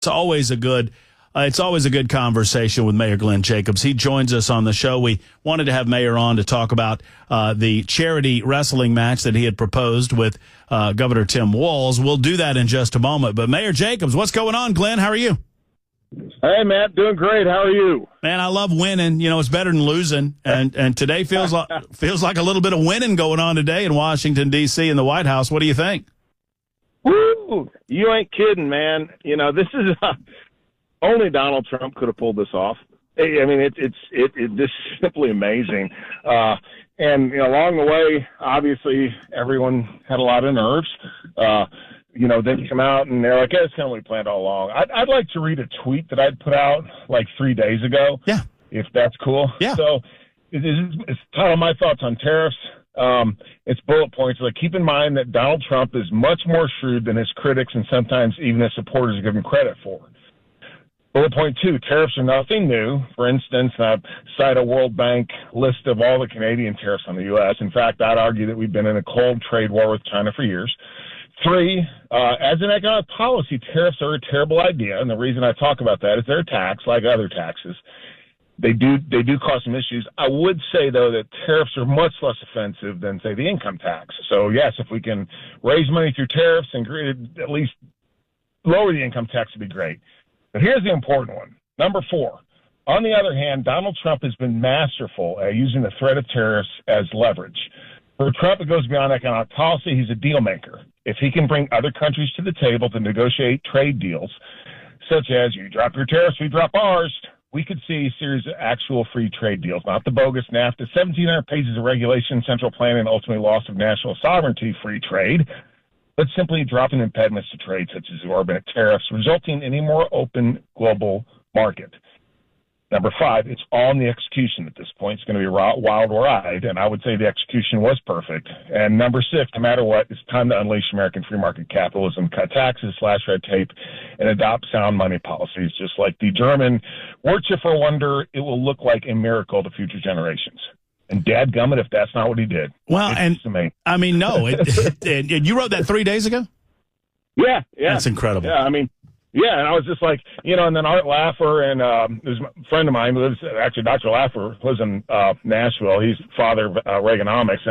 It's always a good conversation with Mayor Glenn Jacobs. He joins us on the show. We wanted to have Mayor on to talk about the charity wrestling match that he had proposed with Governor Tim Walz. We'll do that in just a moment. But Mayor Jacobs, what's going on, Glenn? How are you? Hey, Matt, doing great. How are you? Man, I love winning. You know, it's better than losing. And today feels like a little bit of winning going on today in Washington, D.C. in the White House. What do you think? Woo! You ain't kidding, man. You know, this is only Donald Trump could have pulled this off. I mean, this is simply amazing. And along the way, obviously, everyone had a lot of nerves. They come out and they're like, "Yeah, it's kind of what we planned all along." I'd like to read a tweet that I'd put out like 3 days ago. Yeah, if that's cool. Yeah. So it's titled "My Thoughts on Tariffs." It's bullet points. Like, keep in mind that Donald Trump is much more shrewd than his critics and sometimes even his supporters give him credit for. Bullet point 2, tariffs are nothing new. For instance, I cite a World Bank list of all the Canadian tariffs on the U.S. In fact, I'd argue that we've been in a cold trade war with China for years. 3, as an economic policy, tariffs are a terrible idea. And the reason I talk about that is they're a tax like other taxes. They do cause some issues. I would say, though, that tariffs are much less offensive than, say, the income tax. So, yes, if we can raise money through tariffs and at least lower the income tax would be great. But here's the important one. Number 4, on the other hand, Donald Trump has been masterful at using the threat of tariffs as leverage. For Trump, it goes beyond economic policy. He's a deal maker. If he can bring other countries to the table to negotiate trade deals, such as you drop your tariffs, we drop ours, we could see a series of actual free trade deals, not the bogus NAFTA, 1,700 pages of regulation, central planning, and ultimately loss of national sovereignty, free trade, but simply dropping impediments to trade such as exorbitant tariffs, resulting in a more open global market. Number 5, it's all in the execution at this point. It's going to be a wild ride, and I would say the execution was perfect. And number 6, no matter what, it's time to unleash American free market capitalism, cut taxes, slash red tape, and adopt sound money policies, just like the German Wirtschaft for wonder. It will look like a miracle to future generations. And dadgummit if that's not what he did. Well, and I mean, no, and you wrote that 3 days ago? Yeah. That's incredible. Yeah, I mean, yeah, and I was just like, and then Art Laffer and there's a friend of mine who lives, actually Dr. Laffer lives in Nashville. He's father of Reaganomics,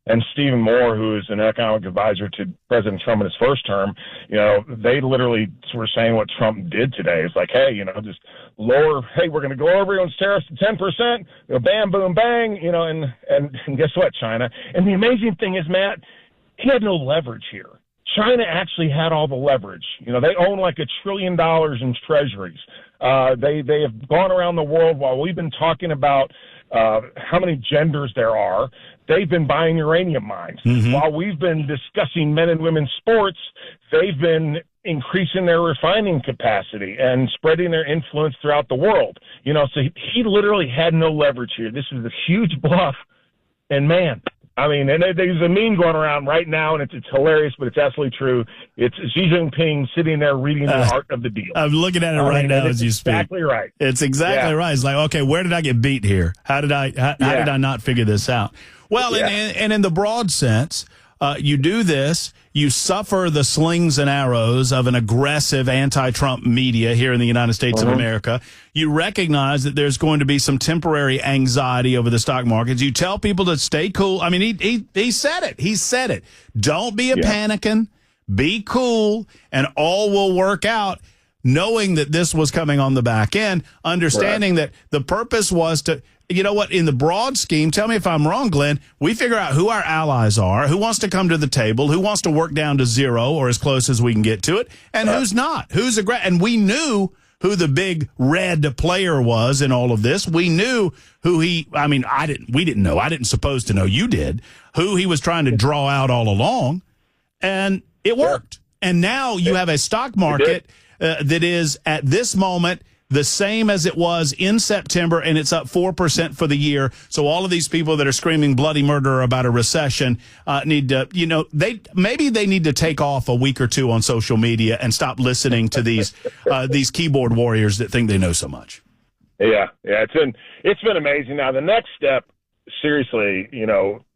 and Stephen Moore, who is an economic advisor to President Trump in his first term, they literally were saying what Trump did today. It's like, hey, just lower, hey, we're going to go over everyone's tariffs to 10%, bam, boom, bang, and guess what, China? And the amazing thing is, Matt, he had no leverage here. China actually had all the leverage. They own like $1 trillion in treasuries. They have gone around the world while we've been talking about how many genders there are. They've been buying uranium mines. Mm-hmm. While we've been discussing men and women's sports, they've been increasing their refining capacity and spreading their influence throughout the world. So he literally had no leverage here. This is a huge bluff. And man, I mean, and there's a meme going around right now, and it's hilarious, but it's absolutely true. It's Xi Jinping sitting there reading the art of the deal. I'm looking at it right now as you speak. Exactly right. It's exactly right. It's like, okay, where did I get beat here? How did I not figure this out? Well, and in the broad sense, you do this, you suffer the slings and arrows of an aggressive anti-Trump media here in the United States of America. You recognize that there's going to be some temporary anxiety over the stock markets. You tell people to stay cool. I mean, he said it. He said it. Don't be a panicking. Be cool, and all will work out, knowing that this was coming on the back end, understanding that the purpose was to, in the broad scheme, tell me if I'm wrong, Glenn, we figure out who our allies are, who wants to come to the table, who wants to work down to zero or as close as we can get to it, and who's not, and we knew who the big red player was in all of this. We knew who we didn't know. I didn't suppose to know, you did, who he was trying to draw out all along, and it worked. And now you have a stock market that is at this moment the same as it was in September, and it's up 4% for the year. So all of these people that are screaming bloody murder about a recession need to, they need to take off a week or two on social media and stop listening to these keyboard warriors that think they know so much. Yeah, it's been amazing. Now the next step, seriously,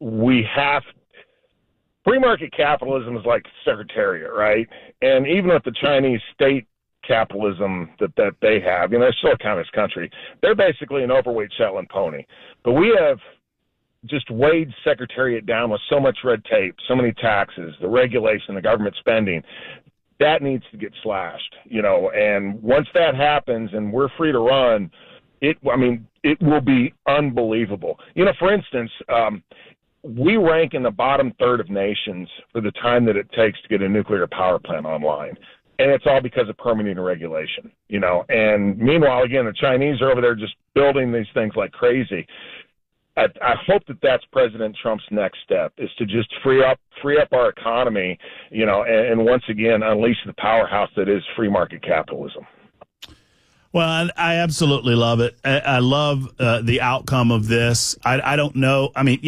we have free market capitalism is like Secretariat, right? And even with the Chinese state capitalism that they have. They're still a communist country. They're basically an overweight Shetland pony. But we have just weighed Secretariat down with so much red tape, so many taxes, the regulation, the government spending. That needs to get slashed, and once that happens and we're free to run, it will be unbelievable. For instance, we rank in the bottom third of nations for the time that it takes to get a nuclear power plant online. And it's all because of permitting and regulation, and meanwhile, again, the Chinese are over there just building these things like crazy. I hope that that's President Trump's next step, is to just free up our economy, and once again unleash the powerhouse that is free market capitalism. Well, I absolutely love it. I love the outcome of this. I don't know. I mean,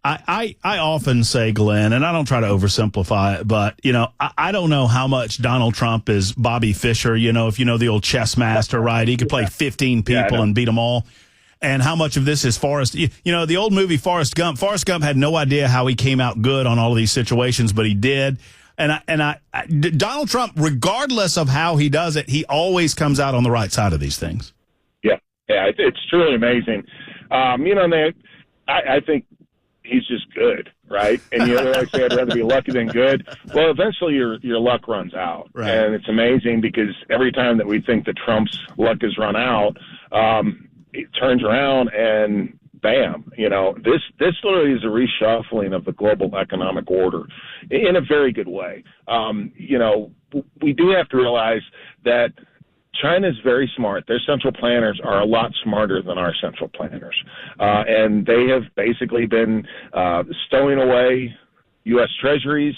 I often say, Glenn, and I don't try to oversimplify it, but, I don't know how much Donald Trump is Bobby Fischer, if you know the old chess master, right? He could play 15 people and beat them all. And how much of this is Forrest? The old movie Forrest Gump. Forrest Gump had no idea how he came out good on all of these situations, but he did. And Donald Trump, regardless of how he does it, he always comes out on the right side of these things. Yeah, it's truly amazing. I think he's just good, right? And they say I'd rather be lucky than good. Well, eventually your luck runs out, right. And it's amazing because every time that we think that Trump's luck has run out, it turns around and bam, this literally is a reshuffling of the global economic order in a very good way. We do have to realize that China is very smart. Their central planners are a lot smarter than our central planners. And they have basically been stowing away U.S. treasuries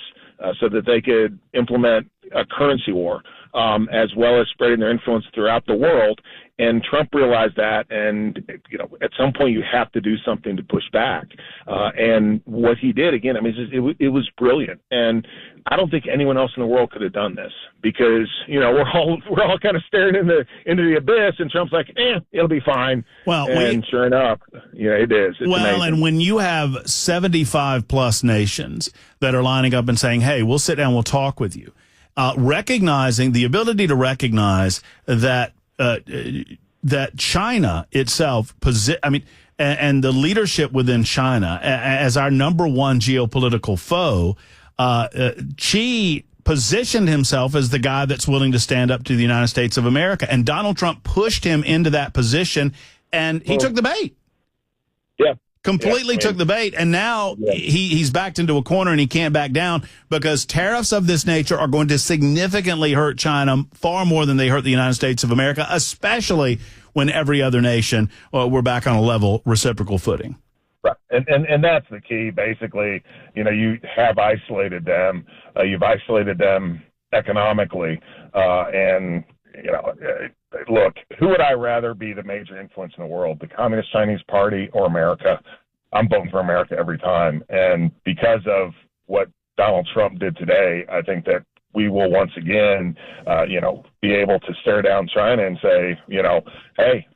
so that they could implement a currency war, as well as spreading their influence throughout the world. And Trump realized that, and, at some point you have to do something to push back. And what he did, again, it was brilliant. And I don't think anyone else in the world could have done this because, we're all kind of staring into the abyss, and Trump's like, it'll be fine. Well, and sure enough, it is. It's amazing. And when you have 75 plus nations that are lining up and saying, hey, we'll sit down, we'll talk with you, recognizing the ability to recognize that, that China itself, and the leadership within China as our number one geopolitical foe, Xi positioned himself as the guy that's willing to stand up to the United States of America. And Donald Trump pushed him into that position, and he took the bait. Yeah. Completely took the bait, and now he's backed into a corner and he can't back down because tariffs of this nature are going to significantly hurt China far more than they hurt the United States of America, especially when every other nation, we're back on a level reciprocal footing. Right. And that's the key. Basically, you have isolated them. You've isolated them economically. And, look, who would I rather be the major influence in the world, the Communist Chinese Party or America? I'm voting for America every time. And because of what Donald Trump did today, I think that we will once again, be able to stare down China and say, hey,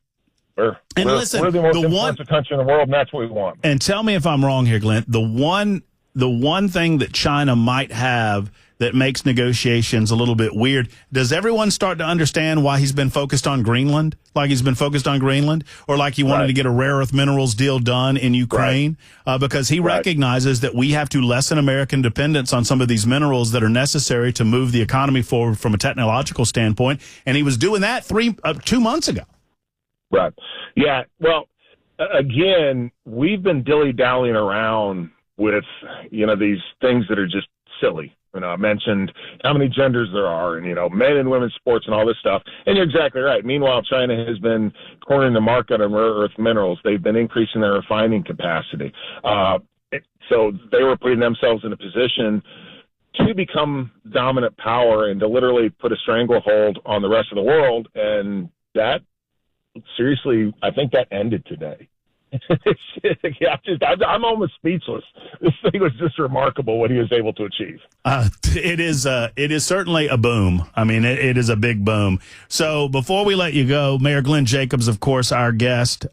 we're the most influential country in the world, and that's what we want. And tell me if I'm wrong here, Glenn. The one thing that China might have that makes negotiations a little bit weird, does everyone start to understand why he's been focused on Greenland? Like he's been focused on Greenland? Or like he wanted to get a rare earth minerals deal done in Ukraine? Because he recognizes that we have to lessen American dependence on some of these minerals that are necessary to move the economy forward from a technological standpoint. And he was doing that 2 months ago. Right. Yeah. Well, again, we've been dilly-dallying around with, these things that are just silly. I mentioned how many genders there are and, men and women's sports and all this stuff. And you're exactly right. Meanwhile, China has been cornering the market on rare earth minerals. They've been increasing their refining capacity. So they were putting themselves in a position to become dominant power and to literally put a stranglehold on the rest of the world. And that, seriously, I think that ended today. Yeah, I'm almost speechless. This thing was just remarkable what he was able to achieve. It is certainly a boom. I mean, it is a big boom. So before we let you go, Mayor Glenn Jacobs, of course, our guest.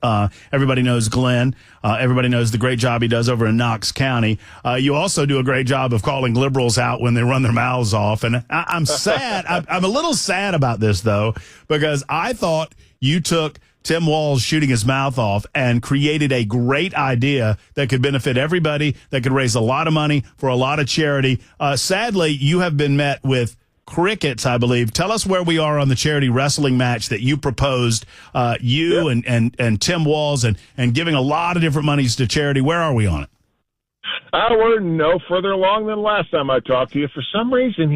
Everybody knows Glenn. Everybody knows the great job he does over in Knox County. You also do a great job of calling liberals out when they run their mouths off. And I'm sad. I'm a little sad about this, though, because I thought you took Tim Walz shooting his mouth off and created a great idea that could benefit everybody, that could raise a lot of money for a lot of charity. Sadly, you have been met with crickets, I believe. Tell us where we are on the charity wrestling match that you proposed, and Tim Walz, and giving a lot of different monies to charity. Where are we on it? We're no further along than last time I talked to you. For some reason,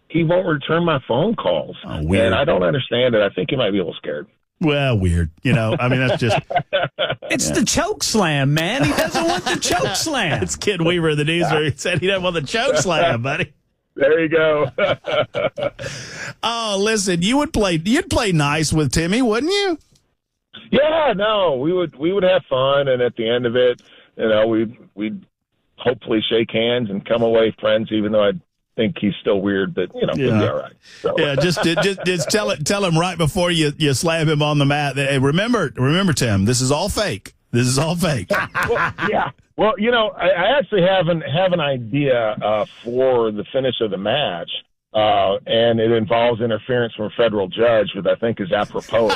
he won't return my phone calls. Oh, weird. And I don't understand it. I think he might be a little scared. Well, weird. I mean, that's just... It's the choke slam, man. He doesn't want the choke slam. It's Kid Weaver, the newsreader. He said he doesn't want the choke slam, buddy. There you go. Oh, listen, you'd play nice with Timmy, wouldn't you? Yeah, no, we would have fun, and at the end of it, we'd hopefully shake hands and come away friends, even though I think he's still weird, but we'll be all right. So. Yeah, just tell him right before you slam him on the mat that, hey, remember, Tim, this is all fake. This is all fake. Well, yeah. Well, I actually have an idea for the finish of the match. And it involves interference from a federal judge, which I think is apropos.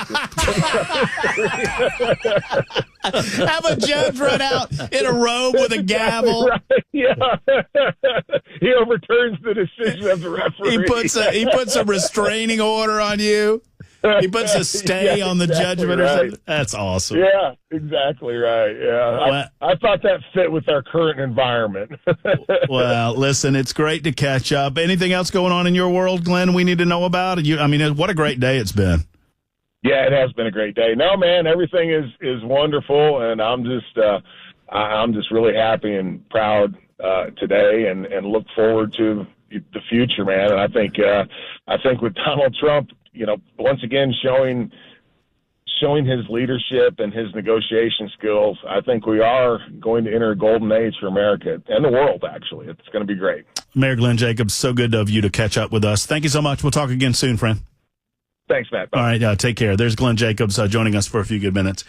Have a judge run out in a robe with a gavel. Right, yeah. He overturns the decision of the referee. He puts a restraining order on you. He puts a stay on the judgment or something. That's awesome. Yeah, exactly right. Yeah, I thought that fit with our current environment. Well, listen, it's great to catch up. Anything else going on in your world, Glenn, we need to know about? What a great day it's been. Yeah, it has been a great day. No, man, everything is wonderful, and I'm just really happy and proud today, and look forward to the future, man. And I think with Donald Trump, once again showing his leadership and his negotiation skills, I think we are going to enter a golden age for America and the world, actually. It's going to be great. Mayor Glenn Jacobs, so good of you to catch up with us. Thank you so much. We'll talk again soon, friend. Thanks, Matt. Bye. All right, take care. There's Glenn Jacobs joining us for a few good minutes.